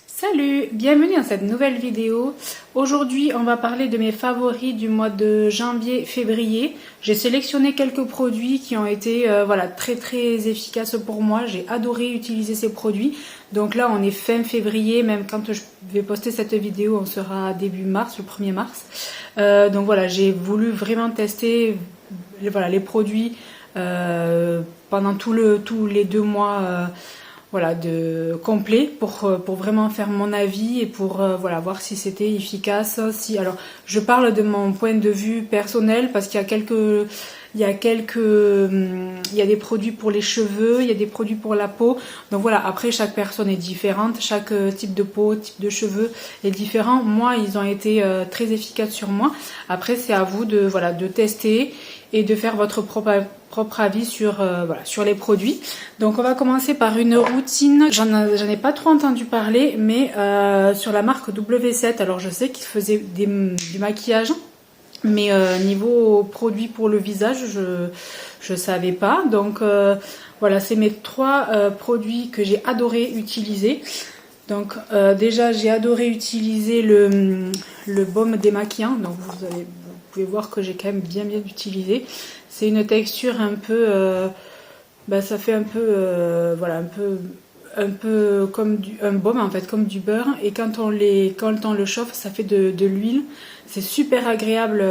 Salut, bienvenue dans cette nouvelle vidéo. Aujourd'hui on va parler de mes favoris du mois de janvier-février. J'ai sélectionné quelques produits qui ont été voilà, très efficaces pour moi. J'ai adoré utiliser ces produits. Donc là on est fin février, même quand je vais poster cette vidéo on sera début mars, le 1er mars. Donc voilà, j'ai voulu vraiment tester voilà, les produits pendant tous les 2 mois voilà, complet pour vraiment faire mon avis et pour voilà, voir si c'était efficace. Alors je parle de mon point de vue personnel parce qu'il y a il y a des produits pour les cheveux, il y a des produits pour la peau. Donc voilà, après chaque personne est différente, chaque type de peau, type de cheveux est différent. Moi, ils ont été très efficaces sur moi. Après, c'est à vous de voilà, de tester et de faire votre propre avis sur, voilà, sur les produits. Donc on va commencer par une routine, j'en ai pas trop entendu parler, mais sur la marque W7. Alors je sais qu'ils faisaient du maquillage, mais niveau produits pour le visage, je savais pas. Donc voilà, c'est mes 3 produits que j'ai adoré utiliser. Donc déjà j'ai adoré utiliser le baume démaquillant. Donc vous pouvez voir que j'ai quand même bien utilisé. C'est une texture un peu, ça fait un peu, voilà, un peu comme un baume en fait, comme du beurre. Et quand on le chauffe, ça fait de l'huile. C'est super agréable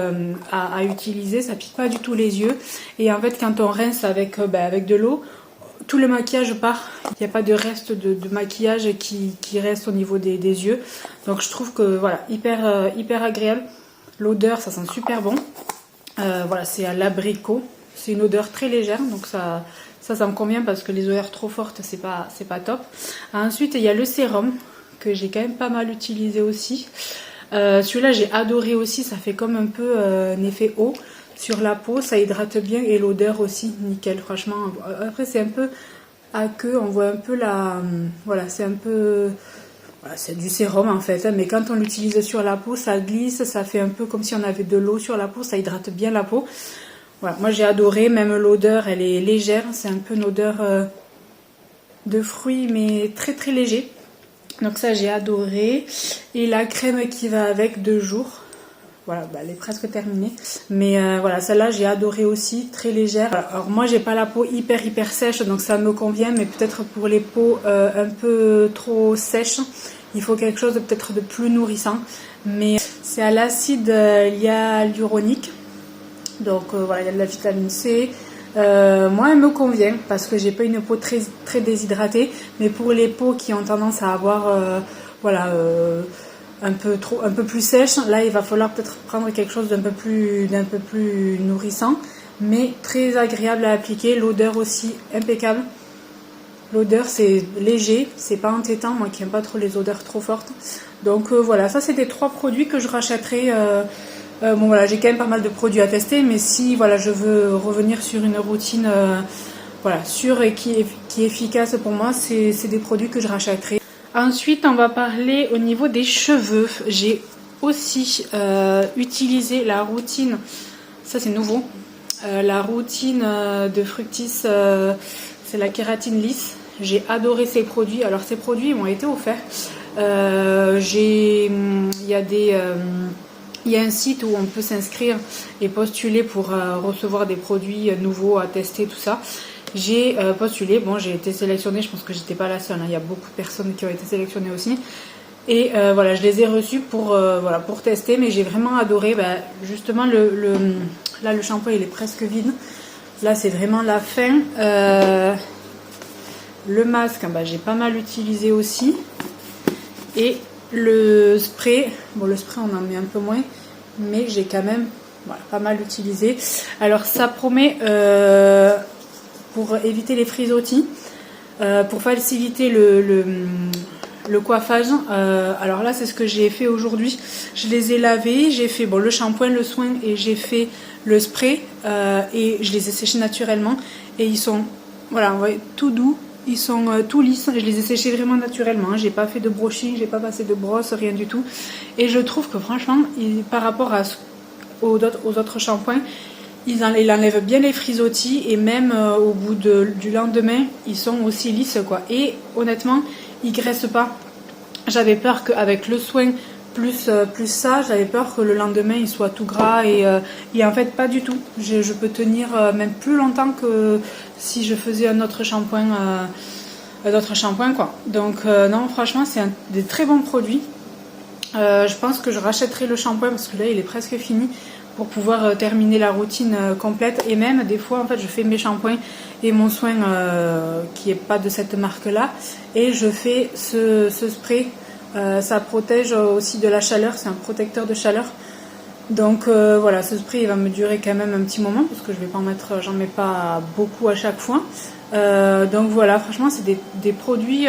à utiliser, ça pique pas du tout les yeux. Et en fait, quand on rince avec de l'eau, tout le maquillage part. Il n'y a pas de reste de maquillage qui reste au niveau des yeux. Donc je trouve que voilà, hyper agréable. L'odeur, ça sent super bon. Voilà, c'est à l'abricot. C'est une odeur très légère, donc ça me convient parce que les odeurs trop fortes, c'est pas top. Ensuite, il y a le sérum que j'ai quand même pas mal utilisé aussi. Celui-là, j'ai adoré aussi. Ça fait comme un peu un effet eau sur la peau. Ça hydrate bien et l'odeur aussi, nickel, franchement. Après, c'est un peu aqueux. On voit un peu la... Voilà, c'est un peu... C'est du sérum en fait, hein, mais quand on l'utilise sur la peau, ça glisse, ça fait un peu comme si on avait de l'eau sur la peau, ça hydrate bien la peau. Voilà, moi j'ai adoré, même l'odeur, elle est légère, c'est un peu une odeur de fruits, mais très léger. Donc ça j'ai adoré. Et la crème qui va avec 2 jours. Voilà, elle est presque terminée. Mais voilà, celle-là j'ai adoré aussi, très légère. Alors moi j'ai pas la peau hyper sèche, donc ça me convient, mais peut-être pour les peaux un peu trop sèches, il faut quelque chose peut-être de plus nourrissant. Mais c'est à l'acide hyaluronique. Donc voilà, il y a de la vitamine C. Moi elle me convient parce que j'ai pas une peau très déshydratée. Mais pour les peaux qui ont tendance à avoir voilà, un peu plus sèche, là il va falloir peut-être prendre quelque chose d'un peu plus nourrissant, mais très agréable à appliquer. L'odeur aussi impeccable. L'odeur c'est léger, c'est pas entêtant, moi qui n'aime pas trop les odeurs trop fortes. Donc voilà, ça c'est des 3 produits que je rachèterai. Bon voilà, j'ai quand même pas mal de produits à tester, mais si voilà, je veux revenir sur une routine voilà, sûre et qui est efficace pour moi, c'est des produits que je rachèterai. Ensuite, on va parler au niveau des cheveux. J'ai aussi utilisé la routine, ça c'est nouveau, la routine de Fructis, c'est la kératine lisse. J'ai adoré ces produits. Alors ces produits m'ont été offerts. Il y a un site où on peut s'inscrire et postuler pour recevoir des produits nouveaux à tester, tout ça. J'ai postulé, bon j'ai été sélectionnée, je pense que j'étais pas la seule, hein. Il y a beaucoup de personnes qui ont été sélectionnées aussi. Et voilà, je les ai reçus pour tester, mais j'ai vraiment adoré. Justement, là le shampoing il est presque vide. Là c'est vraiment la fin. Le masque, j'ai pas mal utilisé aussi. Et le spray, bon le spray on en met un peu moins, mais j'ai quand même voilà, pas mal utilisé. Alors ça promet... pour éviter les frisottis, pour faciliter le coiffage. Alors là c'est ce que j'ai fait aujourd'hui. Je les ai lavés, j'ai fait le shampoing, le soin et j'ai fait le spray et je les ai séchés naturellement et ils sont voilà, vous voyez, tout doux, ils sont tout lisses. Je les ai séchés vraiment naturellement, j'ai pas fait de brushing, j'ai pas passé de brosse, rien du tout. Et je trouve que franchement par rapport aux autres shampoings, il enlève bien les frisottis et même au bout du lendemain, ils sont aussi lisses quoi. Et honnêtement, ils graissent pas. J'avais peur qu'avec le soin plus ça, j'avais peur que le lendemain il soit tout gras et en fait pas du tout. Je peux tenir même plus longtemps que si je faisais un autre shampoing quoi. Donc non, franchement c'est des très bons produits. Je pense que je rachèterai le shampoing parce que là il est presque fini pour pouvoir terminer la routine complète. Et même des fois en fait je fais mes shampoings et mon soin qui est pas de cette marque là et je fais ce spray. Ça protège aussi de la chaleur, c'est un protecteur de chaleur. Donc voilà, ce spray il va me durer quand même un petit moment parce que je vais pas en mettre, j'en mets pas beaucoup à chaque fois. Donc voilà, franchement c'est des produits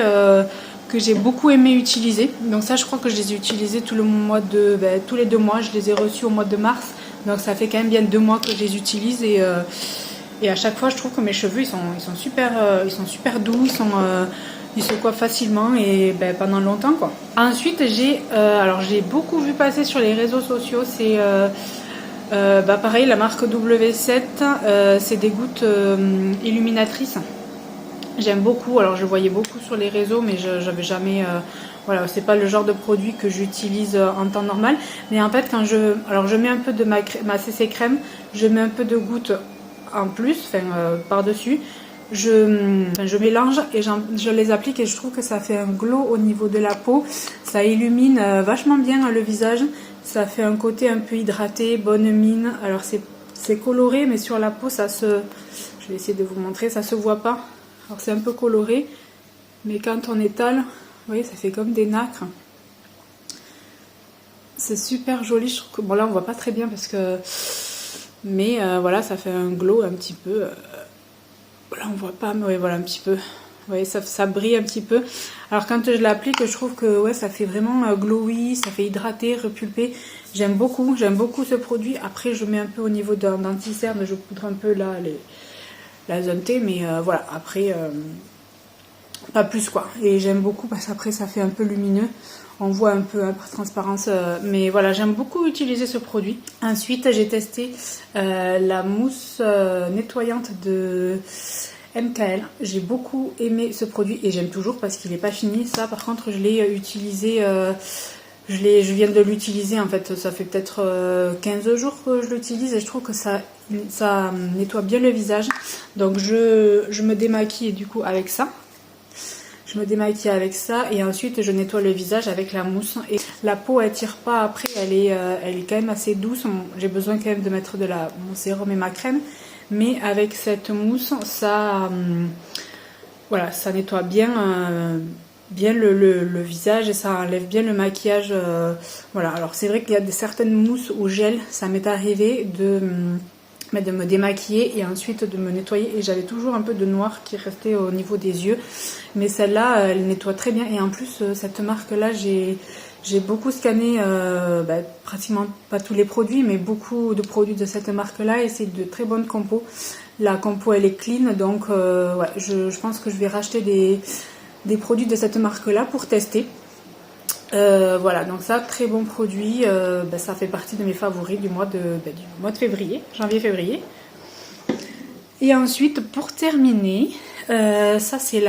que j'ai beaucoup aimé utiliser. Donc ça je crois que je les ai utilisés tous les 2 mois, je les ai reçus au mois de mars. Donc ça fait quand même bien 2 mois que je les utilise et à chaque fois je trouve que mes cheveux ils sont super doux, ils se coiffent facilement et pendant longtemps quoi. Ensuite j'ai beaucoup vu passer sur les réseaux sociaux, c'est pareil la marque W7, c'est des gouttes illuminatrices. J'aime beaucoup, alors je voyais beaucoup sur les réseaux mais j'avais jamais voilà, c'est pas le genre de produit que j'utilise en temps normal, mais en fait quand je mets un peu de ma CC crème, je mets un peu de gouttes en plus, par dessus, je mélange et je les applique et je trouve que ça fait un glow au niveau de la peau, ça illumine vachement bien le visage, ça fait un côté un peu hydraté, bonne mine. Alors c'est coloré mais sur la peau je vais essayer de vous montrer, ça se voit pas, alors c'est un peu coloré mais quand on étale, vous voyez, ça fait comme des nacres. C'est super joli. Je trouve que bon là on voit pas très bien parce que, mais voilà, ça fait un glow un petit peu. Là on voit pas, mais ouais, voilà un petit peu. Vous voyez, ça brille un petit peu. Alors quand je l'applique, je trouve que ouais, ça fait vraiment glowy, ça fait hydrater, repulper. J'aime beaucoup ce produit. Après je mets un peu au niveau d'un anti-cerne, je poudre un peu là la zone T, mais voilà. Après. Pas plus quoi, et j'aime beaucoup parce qu'après ça fait un peu lumineux, on voit un peu par transparence, mais voilà, j'aime beaucoup utiliser ce produit. Ensuite j'ai testé la mousse nettoyante de MKL, j'ai beaucoup aimé ce produit et j'aime toujours parce qu'il n'est pas fini. Ça par contre je l'ai utilisé, je viens de l'utiliser en fait, ça fait peut-être 15 jours que je l'utilise et je trouve que ça nettoie bien le visage. Donc je me démaquille du coup avec ça. Je me démaquille avec ça et ensuite je nettoie le visage avec la mousse. Et la peau elle tire pas après, elle est quand même assez douce. J'ai besoin quand même de mettre mon sérum et ma crème. Mais avec cette mousse, voilà, ça nettoie bien le visage et ça enlève bien le maquillage. Voilà, alors c'est vrai qu'il y a certaines mousses au gel, ça m'est arrivé de me démaquiller et ensuite de me nettoyer et j'avais toujours un peu de noir qui restait au niveau des yeux, mais celle-là elle nettoie très bien et en plus cette marque là j'ai beaucoup scanné pratiquement pas tous les produits mais beaucoup de produits de cette marque là et c'est de très bonnes compos. La compo elle est clean donc ouais, je pense que je vais racheter des produits de cette marque là pour tester. Voilà, donc ça, très bon produit, ça fait partie de mes favoris du mois de février, janvier-février. Et ensuite, pour terminer, ça c'est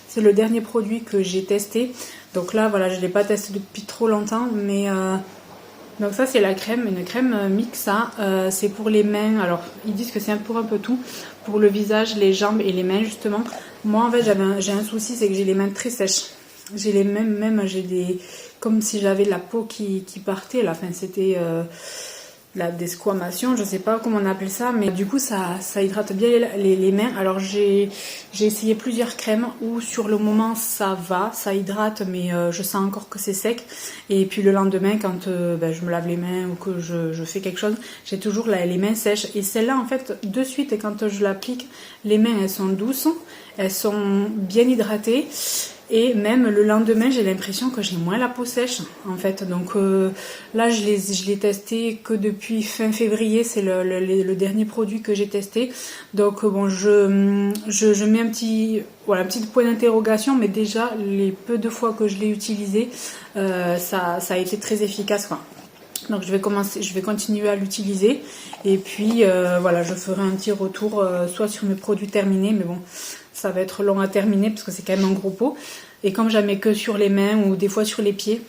c'est le dernier produit que j'ai testé. Donc là, voilà, je ne l'ai pas testé depuis trop longtemps, mais donc ça c'est une crème Mixa, c'est pour les mains. Alors ils disent que c'est pour un peu tout, pour le visage, les jambes et les mains justement. Moi en fait j'ai un souci, c'est que j'ai les mains très sèches. J'ai les mêmes j'ai comme si j'avais la peau qui partait là, enfin c'était la desquamation, je sais pas comment on appelle ça, mais du coup ça hydrate bien les mains. Alors j'ai essayé plusieurs crèmes où sur le moment ça va, ça hydrate, mais je sens encore que c'est sec. Et puis le lendemain quand je me lave les mains ou que je fais quelque chose, j'ai toujours les mains sèches. Et celle-là en fait de suite quand je l'applique, les mains elles sont douces, elles sont bien hydratées. Et même le lendemain, j'ai l'impression que j'ai moins la peau sèche, en fait. Donc là, je l'ai testé que depuis fin février. C'est le dernier produit que j'ai testé. Donc bon, je mets un petit point d'interrogation. Mais déjà, les peu de fois que je l'ai utilisé, ça a été très efficace, quoi. Donc je vais continuer à l'utiliser. Et puis voilà, je ferai un petit retour soit sur mes produits terminés, mais bon, ça va être long à terminer parce que c'est quand même un gros pot. Et comme j'en mets que sur les mains ou des fois sur les pieds.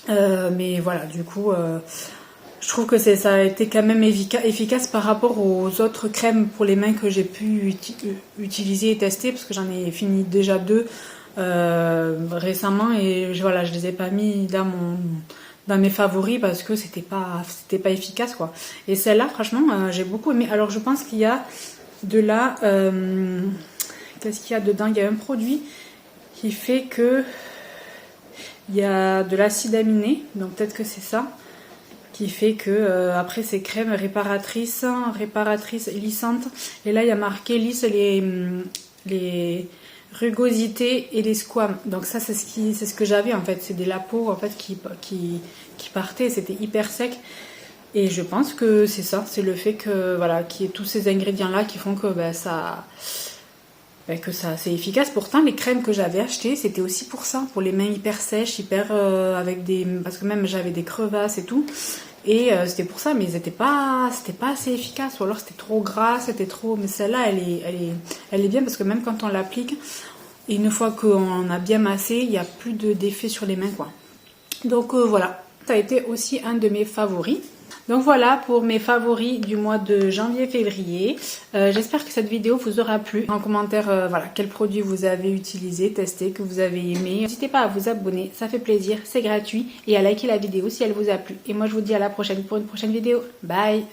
Mais voilà, du coup, je trouve que ça a été quand même efficace par rapport aux autres crèmes pour les mains que j'ai pu utiliser et tester, parce que j'en ai fini déjà 2 récemment et voilà, je les ai pas mis dans mes favoris parce que c'était pas efficace quoi. Et celle-là, franchement, j'ai beaucoup aimé. Alors je pense qu'il y a de la qu'est-ce qu'il y a dedans? Il y a un produit qui fait que il y a de l'acide aminé, donc peut-être que c'est ça qui fait que après ces crèmes réparatrices lissantes, et là il y a marqué lisse les rugosités et les squames. Donc ça c'est ce que j'avais en fait, c'est des la peau en fait qui partait, c'était hyper sec. Et je pense que c'est ça, c'est le fait que voilà, qu'il y ait tous ces ingrédients là qui font que que ça c'est efficace. Pourtant les crèmes que j'avais achetées c'était aussi pour ça, pour les mains hyper sèches, avec parce que même j'avais des crevasses et tout, et c'était pour ça, mais c'était pas assez efficace, ou alors c'était trop gras, c'était trop. Mais celle-là elle est bien parce que même quand on l'applique, une fois qu'on a bien massé, il n'y a plus d'effet sur les mains quoi. Donc voilà, ça a été aussi un de mes favoris. Donc voilà pour mes favoris du mois de janvier-février. J'espère que cette vidéo vous aura plu. En commentaire, voilà, quel produit vous avez utilisé, testé, que vous avez aimé. N'hésitez pas à vous abonner, ça fait plaisir, c'est gratuit. Et à liker la vidéo si elle vous a plu. Et moi je vous dis à la prochaine pour une prochaine vidéo. Bye!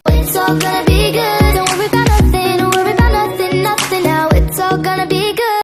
It's all gonna be good. Don't worry about nothing, don't worry about nothing, nothing now. It's all gonna be